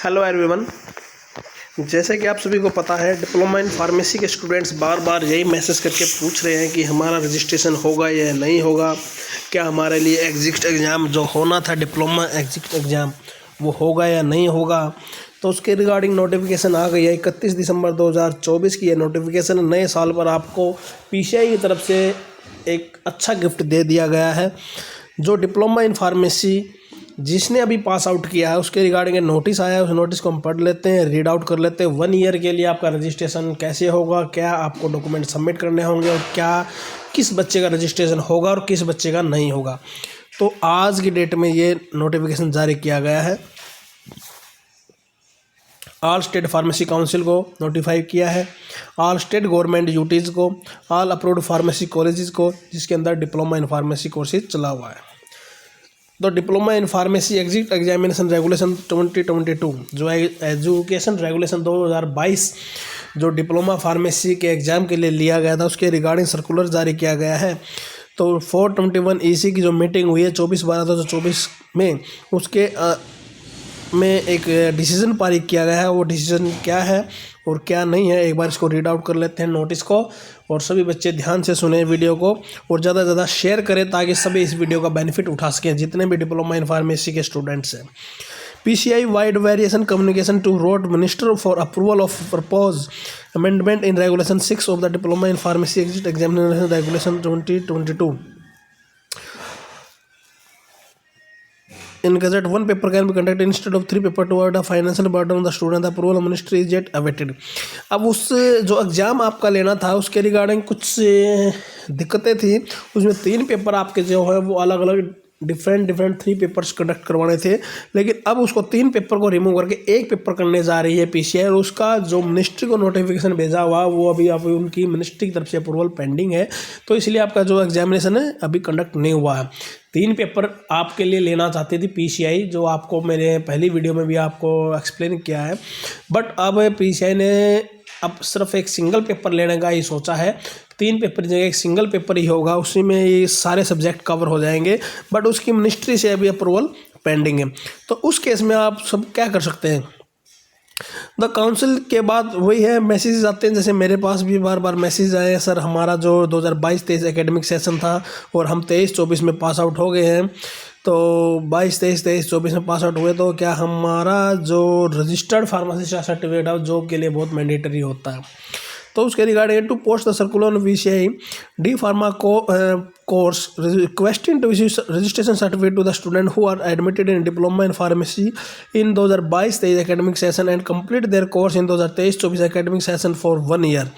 Hello everyone. जैसे कि आप सभी को पता है, डिप्लोमा इन फार्मेसी के स्टूडेंट्स बार बार यही मैसेज करके पूछ रहे हैं कि हमारा रजिस्ट्रेशन होगा या नहीं होगा, क्या हमारे लिए एग्जिट एग्ज़ाम जो होना था डिप्लोमा एग्जिट एग्ज़ाम वो होगा या नहीं होगा। तो उसके रिगार्डिंग नोटिफिकेशन आ गई है 31 दिसंबर 2024 की। ये नोटिफिकेशन नए साल पर आपको पीसीआई की तरफ से एक अच्छा गिफ्ट दे दिया गया है। जो डिप्लोमा इन फार्मेसी जिसने अभी पास आउट किया है उसके रिगार्डिंग नोटिस आया है, उस नोटिस को हम पढ़ लेते हैं, रीड आउट कर लेते हैं। 1 ईयर के लिए आपका रजिस्ट्रेशन कैसे होगा, क्या आपको डॉक्यूमेंट सबमिट करने होंगे और क्या किस बच्चे का रजिस्ट्रेशन होगा और किस बच्चे का नहीं होगा। तो आज की डेट में ये नोटिफिकेशन जारी किया गया है। ऑल स्टेट फार्मेसी काउंसिल को नोटिफाई किया है, ऑल स्टेट गवर्नमेंट यूटीज़ को, ऑल अप्रूव्ड फार्मेसी कॉलेजेस को जिसके अंदर डिप्लोमा इन फार्मेसी कोर्सेज चला हुआ है। तो diploma in pharmacy exit examination regulation 2022 जो एजुकेशन रेगुलेशन 2022 जो डिप्लोमा फार्मेसी के एग्ज़ाम के लिए लिया गया था उसके रिगार्डिंग सर्कुलर जारी किया गया है। तो 421 EC की जो मीटिंग हुई है 24/12/2024 में, उसके में एक डिसीजन पारित किया गया है। वो डिसीजन क्या है और क्या नहीं है, एक बार इसको रीड आउट कर लेते हैं नोटिस को। और सभी बच्चे ध्यान से सुने वीडियो को और ज़्यादा से ज़्यादा शेयर करें ताकि सभी इस वीडियो का बेनिफिट उठा सकें, जितने भी डिप्लोमा इन फार्मेसी के स्टूडेंट्स हैं। PCI wide variation communication to road minister for approval of propose amendment in regulation 6 of the diploma in pharmacy exit examination regulation 2022। In Gazette, 1 paper can be conducted instead of 3 paper to avoid a financial burden on the student. The approval of ministry is yet awaited. अब उस जो exam आपका लेना था उसके regarding कुछ दिक्कतें थी। उसमें 3 पेपर आपके जो है वो अलग अलग डिफरेंट 3 पेपर्स कंडक्ट करवाने थे, लेकिन अब उसको 3 पेपर को रिमूव करके 1 पेपर करने जा रही है PCI। और उसका जो मिनिस्ट्री को नोटिफिकेशन भेजा हुआ वो अभी उनकी मिनिस्ट्री की तरफ से अप्रूवल पेंडिंग है। तो इसलिए आपका जो एग्जामिनेशन है अभी कंडक्ट नहीं हुआ है। 3 पेपर आपके लिए लेना चाहती थी PCI, जो आपको मेरे पहली वीडियो में भी आपको एक्सप्लेन किया है। बट अब PCI ने अब सिर्फ एक सिंगल पेपर लेने का ही सोचा है। 3 पेपर की जगह एक सिंगल पेपर ही होगा, उसी में ये सारे सब्जेक्ट कवर हो जाएंगे। बट उसकी मिनिस्ट्री से अभी अप्रूवल पेंडिंग है। तो उस केस में आप सब क्या कर सकते हैं, द काउंसिल के बाद वही है, मैसेज आते हैं। जैसे मेरे पास भी बार बार मैसेज आए, सर हमारा जो 2022-23 एकेडमिक सेशन था और हम 23-24 में पास आउट हो गए हैं, तो 22-23 में पास आउट हुए, तो क्या हमारा जो रजिस्टर्ड फार्मासिस्ट सर्टिफिकेट है जॉब के लिए बहुत मैंडेटरी होता है। तो उसके regarding to post the circular on PCI D pharma course requesting to issue registration certificate to the student who are admitted in diploma in pharmacy in 2022-23 academic session and complete their course in 2023-24 academic session for 1 year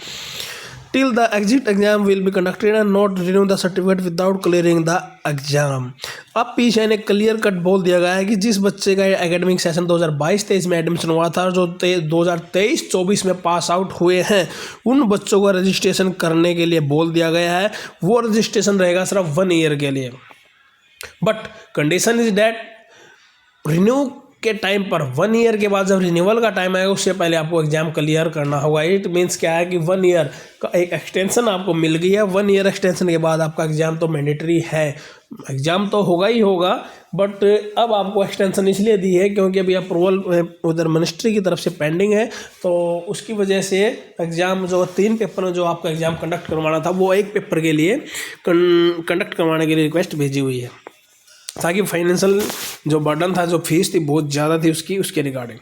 till the exit exam will be conducted and not renew the certificate without clearing the exam। अब PCI ने clear cut बोल दिया गया है कि जिस बच्चे का एकेडमिक सेशन 2022-23 में एडमिशन हुआ था और जो 2023-24 में पास आउट हुए हैं, उन बच्चों का रजिस्ट्रेशन करने के लिए बोल दिया गया है। वो रजिस्ट्रेशन रहेगा सिर्फ 1 ईयर के लिए। But condition is that renew के टाइम पर 1 ईयर के बाद जब रिन्यूअल का टाइम आएगा उससे पहले आपको एग्जाम क्लियर करना होगा। इट मीन्स क्या है कि 1 ईयर का एक एक्सटेंशन आपको मिल गई है। 1 ईयर एक्सटेंशन के बाद आपका एग्जाम तो मैंडेटरी है, एग्जाम तो होगा ही होगा। बट अब आपको एक्सटेंशन इसलिए दी है क्योंकि अभी अप्रूवल उधर मिनिस्ट्री की तरफ से पेंडिंग है। तो उसकी वजह से एग्ज़ाम जो 3 पेपर में जो आपका एग्ज़ाम कंडक्ट करवाना था वो 1 पेपर के लिए कंडक्ट करवाने के लिए रिक्वेस्ट भेजी हुई है, ताकि फाइनेंशियल जो बर्डन था, जो फीस थी बहुत ज़्यादा थी उसके रिगार्डिंग।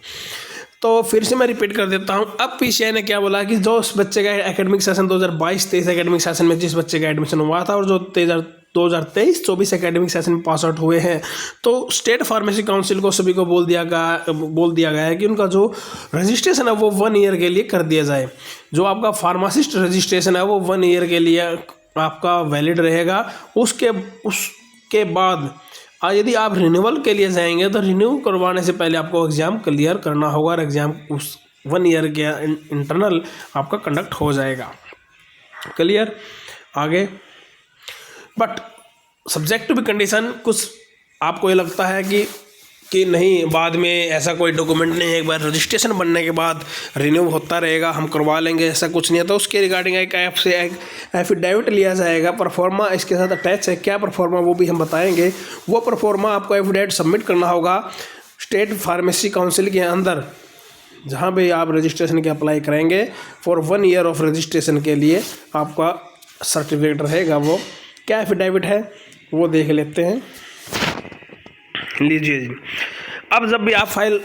तो फिर से मैं रिपीट कर देता हूँ। अब PCI ने क्या बोला कि जो उस बच्चे का एकेडमिक सेशन 2022-23 एकेडमिक सेशन में जिस बच्चे का एडमिशन हुआ था और जो 2023-24 एकेडमिक सेशन में पास आउट हुए हैं, तो स्टेट फार्मेसी काउंसिल को सभी को बोल दिया गया है कि उनका जो रजिस्ट्रेशन है वो 1 ईयर के लिए कर दिया जाए। जो आपका फार्मासिस्ट रजिस्ट्रेशन है वो 1 ईयर के लिए आपका वैलिड रहेगा। उसके बाद यदि आप रिन्यूअल के लिए जाएंगे तो रिन्यू करवाने से पहले आपको एग्ज़ाम क्लियर करना होगा और एग्ज़ाम उस 1 ईयर के इंटरनल आपका कंडक्ट हो जाएगा। क्लियर आगे। But subject to be condition, कुछ आपको ये लगता है कि नहीं बाद में ऐसा कोई डॉक्यूमेंट नहीं है, एक बार रजिस्ट्रेशन बनने के बाद रिन्यू होता रहेगा, हम करवा लेंगे, ऐसा कुछ नहीं है। तो उसके रिगार्डिंग एक ऐप से एक एफिडेविट लिया जाएगा, परफॉर्मा इसके साथ अटैच है। क्या परफॉर्मा वो भी हम बताएंगे। वो परफॉर्मा आपको एफिडेविट सबमिट करना होगा स्टेट फार्मेसी काउंसिल के अंदर जहाँ पे आप रजिस्ट्रेशन के अप्लाई करेंगे फॉर 1 ईयर ऑफ रजिस्ट्रेशन के लिए आपका सर्टिफिकेट रहेगा। वो क्या एफिडेविट है वो देख लेते हैं। लीजिए जी, अब जब भी आप फाइल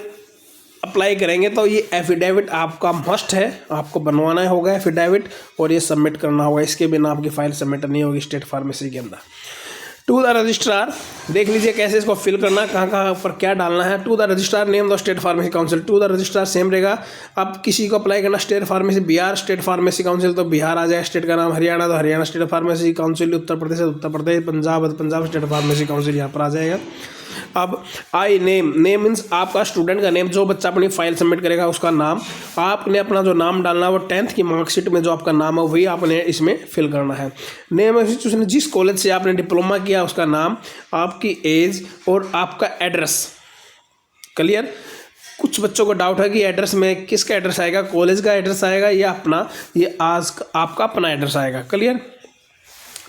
अप्लाई करेंगे तो ये एफिडेविट आपका मस्ट है, आपको बनवाना होगा एफिडेविट और ये सबमिट करना होगा। इसके बिना आपकी फाइल सबमिट नहीं होगी स्टेट फार्मेसी के अंदर। टू द रजिस्ट्रार, देख लीजिए कैसे इसको फिल करना, कहाँ कहाँ पर क्या डालना है। To the registrar name the state pharmacy council, to the registrar same रहेगा। अब किसी को अप्लाई करना state pharmacy Bihar state pharmacy council तो बिहार आ जाए, स्टेट का नाम हरियाणा तो Haryana state pharmacy council, Uttar Pradesh तो Uttar Pradesh, Punjab Punjab state pharmacy council यहाँ पर आ जाएगा। अब आई नेम, नेम मीन्स आपका स्टूडेंट का नेम, जो बच्चा अपनी फाइल सबमिट करेगा उसका नाम। आपने अपना जो नाम डालना है वो 10th की मार्कशीट में जो आपका नाम है वही आपने इसमें फिल करना है। नेम इंस्टीट्यूशन, जिस कॉलेज से आपने डिप्लोमा किया उसका नाम, आपकी एज और आपका एड्रेस। क्लियर। कुछ बच्चों को डाउट है कि एड्रेस में किसका एड्रेस आएगा, कॉलेज का एड्रेस आएगा या अपना, ये आज आपका अपना एड्रेस आएगा। क्लियर।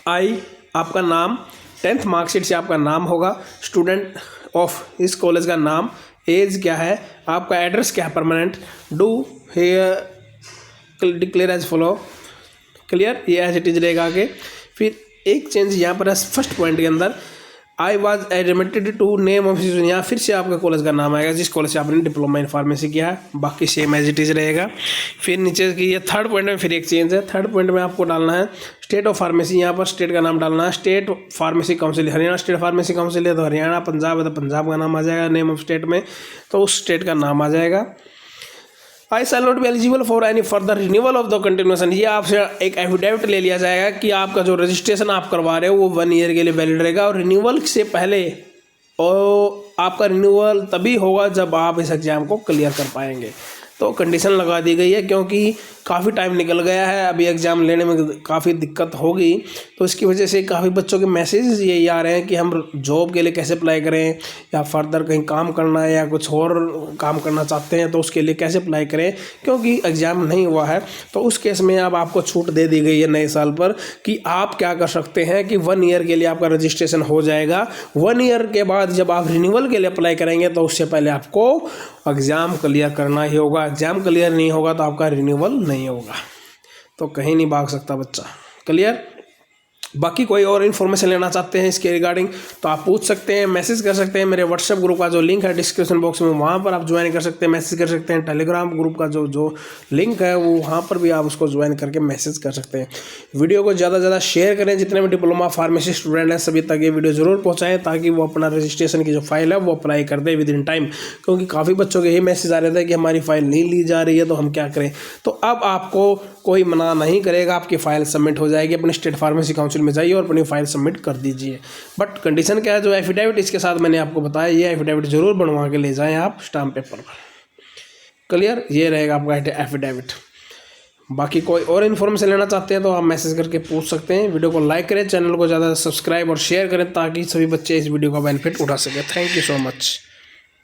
आई आपका नाम, 10th मार्कशीट से आपका नाम होगा, स्टूडेंट ऑफ इस कॉलेज का नाम, एज क्या है, आपका एड्रेस क्या है permanent, do here declare as follow. Clear, ये एज इट इज रहेगा आगे। फिर एक चेंज यहाँ पर है फर्स्ट पॉइंट के अंदर, I was admitted to name of institution, यहाँ फिर से आपका कॉलेज का नाम आएगा जिस कॉलेज से आपने डिप्लोमा इन फार्मेसी किया है, बाकी सेम एज इट इज रहेगा। फिर नीचे की ये थर्ड पॉइंट में फिर एक चेंज है। थर्ड पॉइंट में आपको डालना है स्टेट ऑफ फार्मेसी, यहाँ पर स्टेट का नाम डालना है। State pharmacy council, Haryana state pharmacy council है तो हरियाणा, पंजाब है तो पंजाब का नाम आ जाएगा, नेम ऑफ स्टेट में तो उस स्टेट का नाम आ जाएगा। I shall not be eligible for any further renewal of the continuation, ये आपसे एक एफिडेविट ले लिया जाएगा कि आपका जो रजिस्ट्रेशन आप करवा रहे हो वो 1 ईयर के लिए वैलिड रहेगा और रिन्यूअल से पहले, और आपका रिन्यूअल तभी होगा जब आप इस एग्ज़ाम को क्लियर कर पाएंगे। तो कंडीशन लगा दी गई है क्योंकि काफ़ी टाइम निकल गया है, अभी एग्ज़ाम लेने में काफ़ी दिक्कत होगी, तो इसकी वजह से काफ़ी बच्चों के मैसेजेस यही आ रहे हैं कि हम जॉब के लिए कैसे अप्लाई करें या फर्दर कहीं काम करना है या कुछ और काम करना चाहते हैं तो उसके लिए कैसे अप्लाई करें, क्योंकि एग्ज़ाम नहीं हुआ है। तो उस केस में अब आपको छूट दे दी गई है नए साल पर कि आप क्या कर सकते हैं कि 1 ईयर के लिए आपका रजिस्ट्रेशन हो जाएगा। 1 ईयर के बाद जब आप रिन्यूअल के लिए अप्लाई करेंगे तो उससे पहले आपको एग्ज़ाम क्लियर करना ही होगा। एग्ज़ाम क्लियर नहीं होगा तो आपका रिन्यूअल नहीं होगा, तो कहीं नहीं भाग सकता बच्चा। क्लियर। बाकी कोई और इन्फॉर्मेशन लेना चाहते हैं इसके रिगार्डिंग तो आप पूछ सकते हैं, मैसेज कर सकते हैं। मेरे व्हाट्सएप ग्रुप का जो लिंक है डिस्क्रिप्शन बॉक्स में, वहाँ पर आप ज्वाइन कर सकते हैं, मैसेज कर सकते हैं। टेलीग्राम ग्रुप का जो लिंक है वो वहाँ पर भी आप उसको ज्वाइन करके मैसेज कर सकते हैं। वीडियो को ज़्यादा से ज़्यादा शेयर करें, जितने भी डिप्लोमा फार्मेसी स्टूडेंट हैं सभी तक ये वीडियो ज़रूर पहुँचाएँ ताकि वो अपना रजिस्ट्रेशन की जो फाइल है वो अप्लाई कर दे विद इन टाइम, क्योंकि काफ़ी बच्चों के यही मैसेज आ रहे थे कि हमारी फ़ाइल नहीं ली जा रही है तो हम क्या करें। तो अब आपको कोई मना नहीं करेगा, आपकी फ़ाइल सबमिट हो जाएगी। अपने स्टेट फार्मेसी काउंसिल में जाइए और अपनी फाइल सबमिट कर दीजिए। बट कंडीशन क्या है, जो एफिडेविट इसके साथ मैंने आपको बताया, ये एफिडेविट जरूर बनवा के ले जाएं आप स्टाम्प पेपर पर। क्लियर, ये रहेगा आपका एफिडेविट। बाकी कोई और इन्फॉर्मेशन लेना चाहते हैं तो आप मैसेज करके पूछ सकते हैं। वीडियो को लाइक करें, चैनल को ज़्यादा सब्सक्राइब और शेयर करें ताकि सभी बच्चे इस वीडियो का बेनिफिट उठा सकें। Thank you so much.